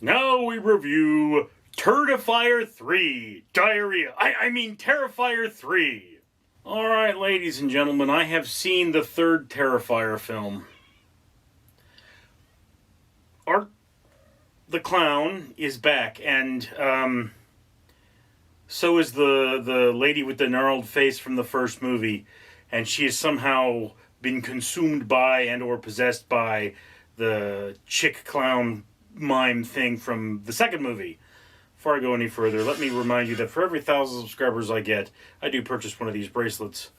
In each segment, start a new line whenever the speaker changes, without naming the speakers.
Now we review Terrifier 3. Diarrhea. I mean Terrifier 3. Alright, ladies and gentlemen, I have seen the third Terrifier film. Art the Clown is back, and so is the lady with the gnarled face from the first movie, and she has somehow been consumed by and or possessed by the chick clown mime thing from the second movie. Before I go any further, let me remind you that for every 1,000 subscribers I get, I do purchase one of these bracelets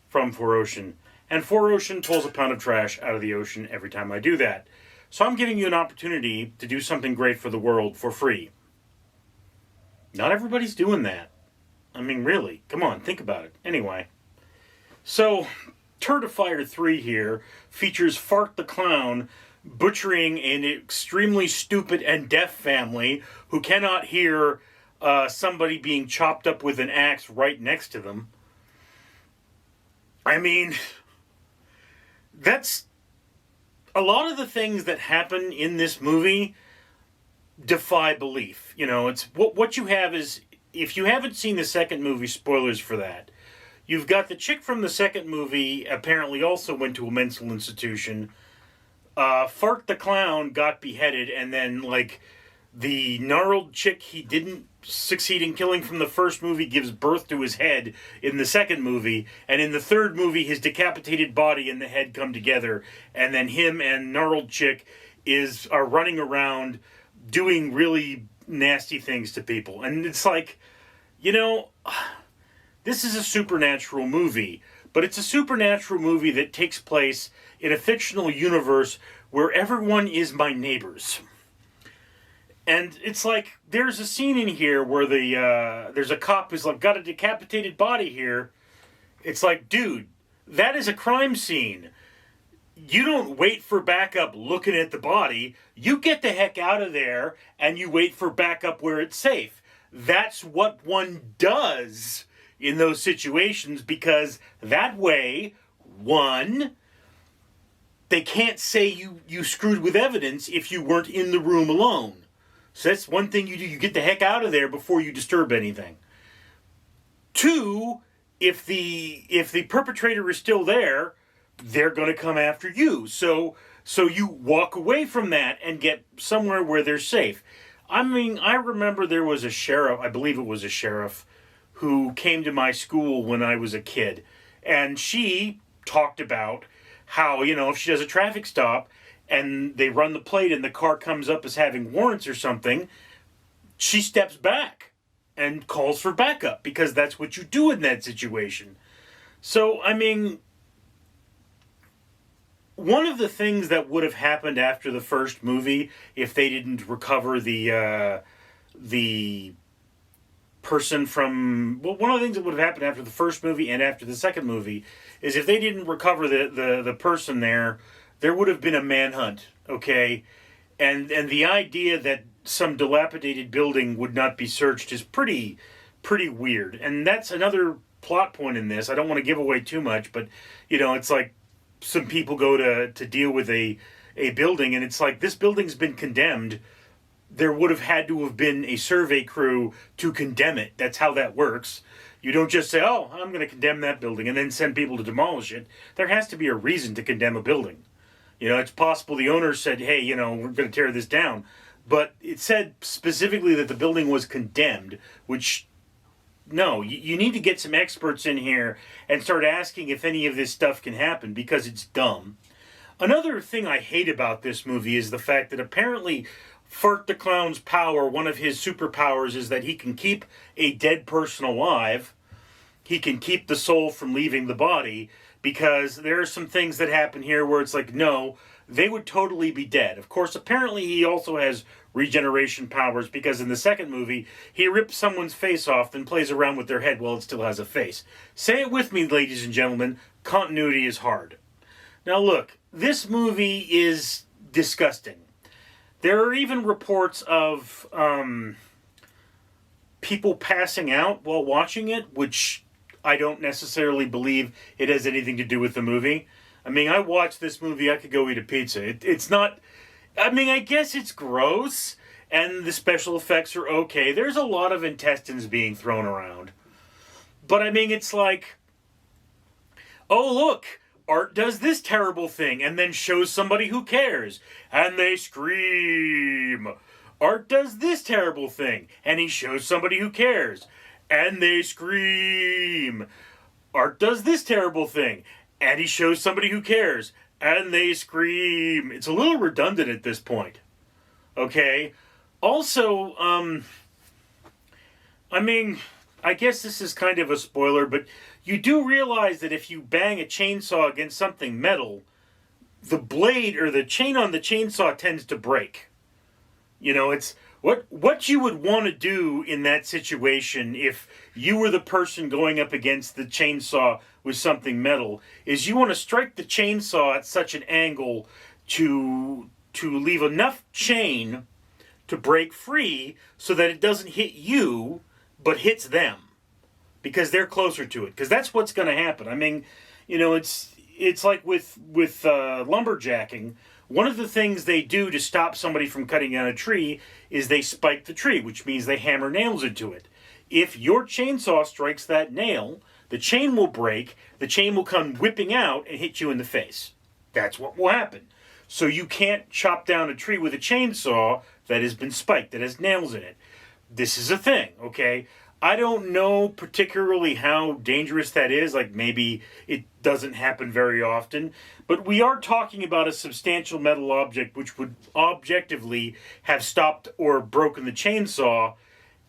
from 4Ocean. And 4Ocean pulls a pound of trash out of the ocean every time I do that. So I'm giving you an opportunity to do something great for the world for free. Not everybody's doing that. I mean, really, come on, think about it. Anyway, so Terrifier 3 here features Fart the Clown butchering an extremely stupid and deaf family who cannot hear somebody being chopped up with an axe right next to them. I mean, that's a lot of the things that happen in this movie defy belief. You know, it's what you have is, if you haven't seen the second movie, spoilers for that. You've got the chick from the second movie apparently also went to a mental institution. Fart the Clown got beheaded, and then, like, the gnarled chick he didn't succeed in killing from the first movie gives birth to his head in the second movie, and in the third movie his decapitated body and the head come together, and then him and gnarled chick are running around doing really nasty things to people. And it's like, you know, this is a supernatural movie, but it's a supernatural movie that takes place in a fictional universe where everyone is my neighbors. And it's like, there's a scene in here where there's a cop who's like, got a decapitated body here. It's like, dude, that is a crime scene. You don't wait for backup looking at the body. You get the heck out of there and you wait for backup where it's safe. That's what one does in those situations, because that way, one, they can't say you screwed with evidence if you weren't in the room alone. So that's one thing you do. You get the heck out of there before you disturb anything. Two, if the perpetrator is still there, they're going to come after you. So you walk away from that and get somewhere where they're safe. I mean, I remember there was a sheriff, I believe it was a sheriff, who came to my school when I was a kid. And she talked about how, you know, if she does a traffic stop and they run the plate and the car comes up as having warrants or something, she steps back and calls for backup, because that's what you do in that situation. So, I mean, one of the things that would have happened after the first movie, if they didn't recover the person from... Well, one of the things that would have happened after the first movie and after the second movie is if they didn't recover the person there would have been a manhunt, okay? And the idea that some dilapidated building would not be searched is pretty weird. And that's another plot point in this. I don't want to give away too much, but, you know, it's like some people go to deal with a building, and it's like, this building's been condemned. There would have had to have been a survey crew to condemn it. That's how that works. You don't just say, oh, I'm going to condemn that building, and then send people to demolish it. There has to be a reason to condemn a building. You know, it's possible the owner said, hey, you know, we're going to tear this down. But it said specifically that the building was condemned, which, no, you need to get some experts in here and start asking if any of this stuff can happen, because it's dumb. Another thing I hate about this movie is the fact that apparently Fart the Clown's power, one of his superpowers, is that he can keep a dead person alive. He can keep the soul from leaving the body, because there are some things that happen here where it's like, no, they would totally be dead. Of course, apparently he also has regeneration powers, because in the second movie, he rips someone's face off, then plays around with their head while it still has a face. Say it with me, ladies and gentlemen, continuity is hard. Now look, this movie is disgusting. There are even reports of people passing out while watching it, which I don't necessarily believe it has anything to do with the movie. I mean, I watched this movie, I could go eat a pizza. It's not... I mean, I guess it's gross, and the special effects are okay. There's a lot of intestines being thrown around. But I mean, it's like, oh look, Art does this terrible thing and then shows somebody who cares. And they scream. Art does this terrible thing and he shows somebody who cares. And they scream. Art does this terrible thing and he shows somebody who cares. And they scream. It's a little redundant at this point. Okay? Also, I mean, I guess this is kind of a spoiler, but you do realize that if you bang a chainsaw against something metal, the blade or the chain on the chainsaw tends to break. You know, it's what you would want to do in that situation if you were the person going up against the chainsaw with something metal is you want to strike the chainsaw at such an angle to leave enough chain to break free so that it doesn't hit you but hits them because they're closer to it, because that's what's going to happen. I mean, you know, it's like with lumberjacking. One of the things they do to stop somebody from cutting down a tree is they spike the tree, which means they hammer nails into it. If your chainsaw strikes that nail, the chain will break, the chain will come whipping out and hit you in the face. That's what will happen. So you can't chop down a tree with a chainsaw that has been spiked, that has nails in it. This is a thing, okay? I don't know particularly how dangerous that is. Like, maybe it doesn't happen very often. But we are talking about a substantial metal object which would objectively have stopped or broken the chainsaw.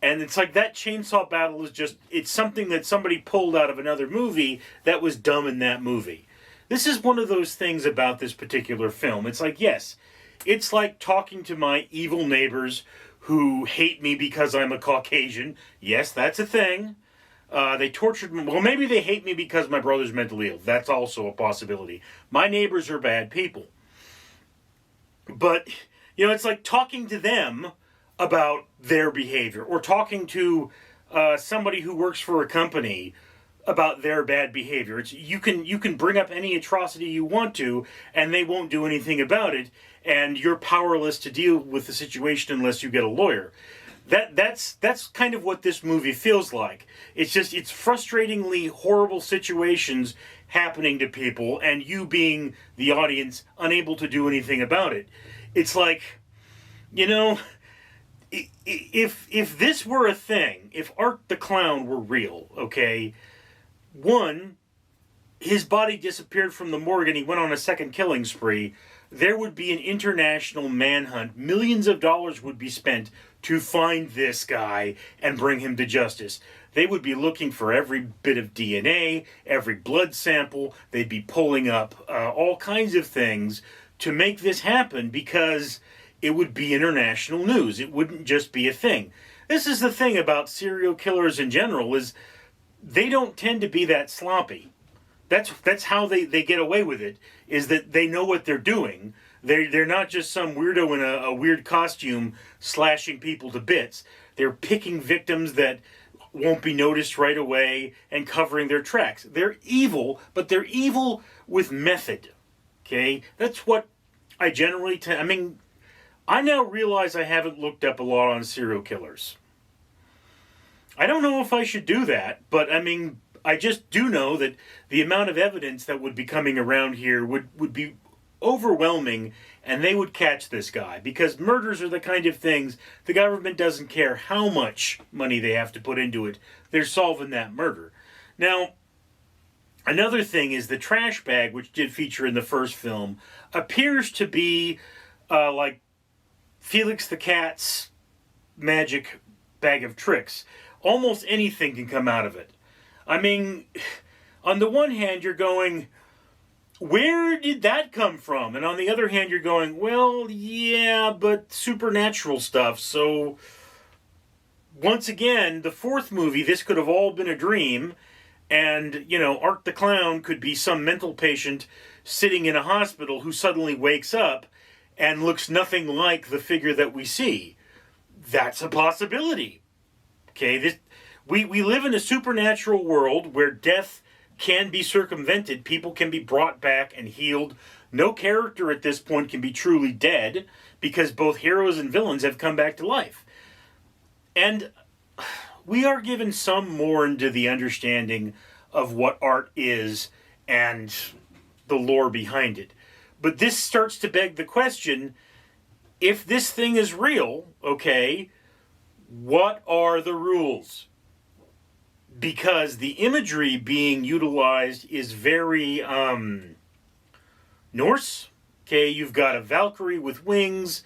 And it's like that chainsaw battle is just, it's something that somebody pulled out of another movie that was dumb in that movie. This is one of those things about this particular film. It's like, yes, it's like talking to my evil neighbors who hate me because I'm a Caucasian. Yes, that's a thing. They tortured me. Well, maybe they hate me because my brother's mentally ill. That's also a possibility. My neighbors are bad people. But, you know, it's like talking to them about their behavior, or talking to somebody who works for a company about their bad behavior. It's, you can bring up any atrocity you want to, and they won't do anything about it, and you're powerless to deal with the situation unless you get a lawyer. That's kind of what this movie feels like. It's frustratingly horrible situations happening to people, and you being the audience unable to do anything about it. It's like, you know, if this were a thing, if Art the Clown were real, okay, one, his body disappeared from the morgue and he went on a second killing spree, there would be an international manhunt. Millions of dollars would be spent to find this guy and bring him to justice. They would be looking for every bit of DNA, every blood sample. They'd be pulling up all kinds of things to make this happen, because it would be international news. It wouldn't just be a thing. This is the thing about serial killers in general, is they don't tend to be that sloppy. That's how they get away with it, is that they know what they're doing. They're not just some weirdo in a weird costume slashing people to bits. They're picking victims that won't be noticed right away and covering their tracks. They're evil, but they're evil with method. Okay? That's what I generally I mean, I now realize I haven't looked up a lot on serial killers. I don't know if I should do that, but I mean, I just do know that the amount of evidence that would be coming around here would be overwhelming, and they would catch this guy, because murders are the kind of things the government doesn't care how much money they have to put into it. They're solving that murder. Now, another thing is the trash bag, which did feature in the first film, appears to be like Felix the Cat's magic bag of tricks. Almost anything can come out of it. I mean, on the one hand, you're going, where did that come from? And on the other hand, you're going, well, yeah, but supernatural stuff. So, once again, the fourth movie, this could have all been a dream. And, you know, Art the Clown could be some mental patient sitting in a hospital who suddenly wakes up and looks nothing like the figure that we see. That's a possibility. Okay, we live in a supernatural world where death can be circumvented. People can be brought back and healed. No character at this point can be truly dead, because both heroes and villains have come back to life. And we are given some more into the understanding of what art is and the lore behind it. But this starts to beg the question, if this thing is real, okay, what are the rules? Because the imagery being utilized is very Norse. Okay, you've got a Valkyrie with wings,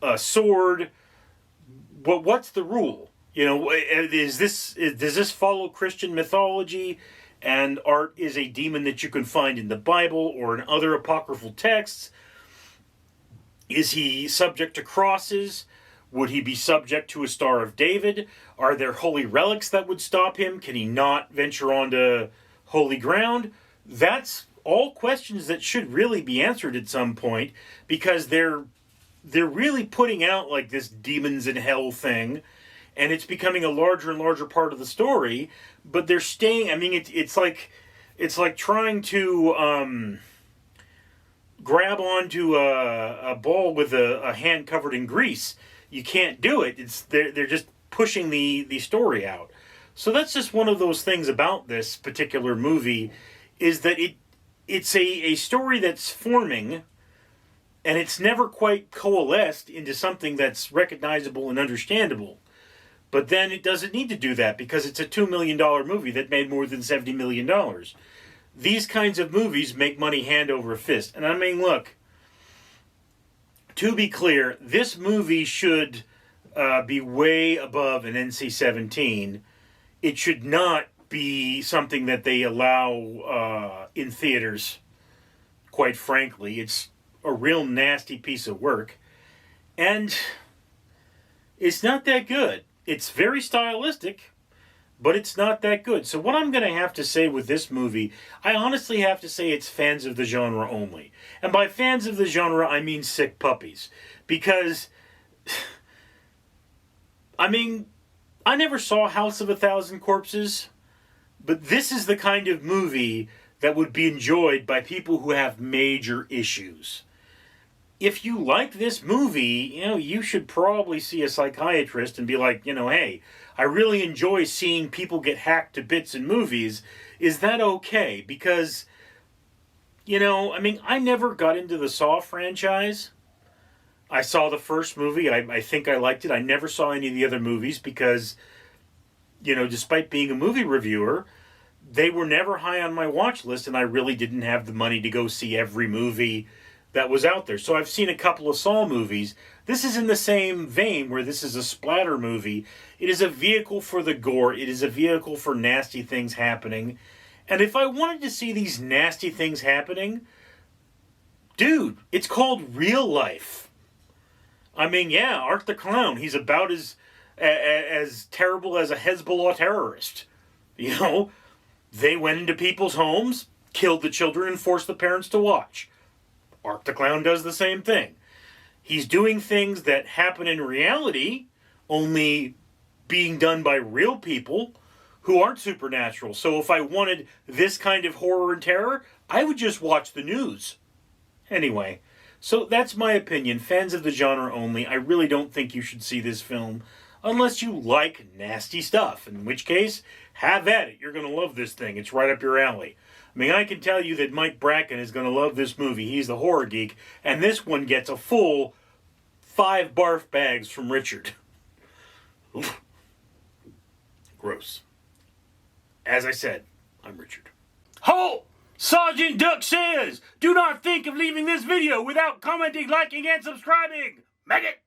a sword. What's the rule? You know, does this follow Christian mythology? And art is a demon that you can find in the Bible or in other apocryphal texts? Is he subject to crosses? Would he be subject to a Star of David? Are there holy relics that would stop him? Can he not venture onto holy ground? That's all questions that should really be answered at some point, because they're really putting out like this demons in hell thing, and it's becoming a larger and larger part of the story. But they're staying. I mean, it's like trying to grab onto a ball with a hand covered in grease. You can't do it. They're just pushing the story out. So that's just one of those things about this particular movie, is that it's a story that's forming, and it's never quite coalesced into something that's recognizable and understandable. But then it doesn't need to do that, because it's a $2 million movie that made more than $70 million. These kinds of movies make money hand over fist. And I mean, look, to be clear, this movie should be way above an NC-17. It should not be something that they allow in theaters, quite frankly. It's a real nasty piece of work. And it's not that good. It's very stylistic, but it's not that good. So what I'm going to have to say with this movie, I honestly have to say it's fans of the genre only. And by fans of the genre, I mean sick puppies. Because, I mean, I never saw House of a Thousand Corpses, but this is the kind of movie that would be enjoyed by people who have major issues. If you like this movie, you know, you should probably see a psychiatrist and be like, you know, hey, I really enjoy seeing people get hacked to bits in movies. Is that okay? Because, you know, I mean, I never got into the Saw franchise. I saw the first movie. I think I liked it. I never saw any of the other movies because, you know, despite being a movie reviewer, they were never high on my watch list, and I really didn't have the money to go see every movie that was out there. So I've seen a couple of Saw movies. This is in the same vein, where this is a splatter movie. It is a vehicle for the gore. It is a vehicle for nasty things happening. And if I wanted to see these nasty things happening, dude, it's called real life. I mean, yeah, Art the Clown, he's about as terrible as a Hezbollah terrorist. You know, they went into people's homes, killed the children, and forced the parents to watch. Art the Clown does the same thing. He's doing things that happen in reality, only being done by real people who aren't supernatural. So if I wanted this kind of horror and terror, I would just watch the news. Anyway, so that's my opinion. Fans of the genre only. I really don't think you should see this film unless you like nasty stuff, in which case, have at it. You're going to love this thing. It's right up your alley. I mean, I can tell you that Mike Bracken is going to love this movie. He's the horror geek. And this one gets a full 5 barf bags from Richard. Oof. Gross. As I said, I'm Richard. Halt! Sergeant Duck says, do not think of leaving this video without commenting, liking, and subscribing. Maggot!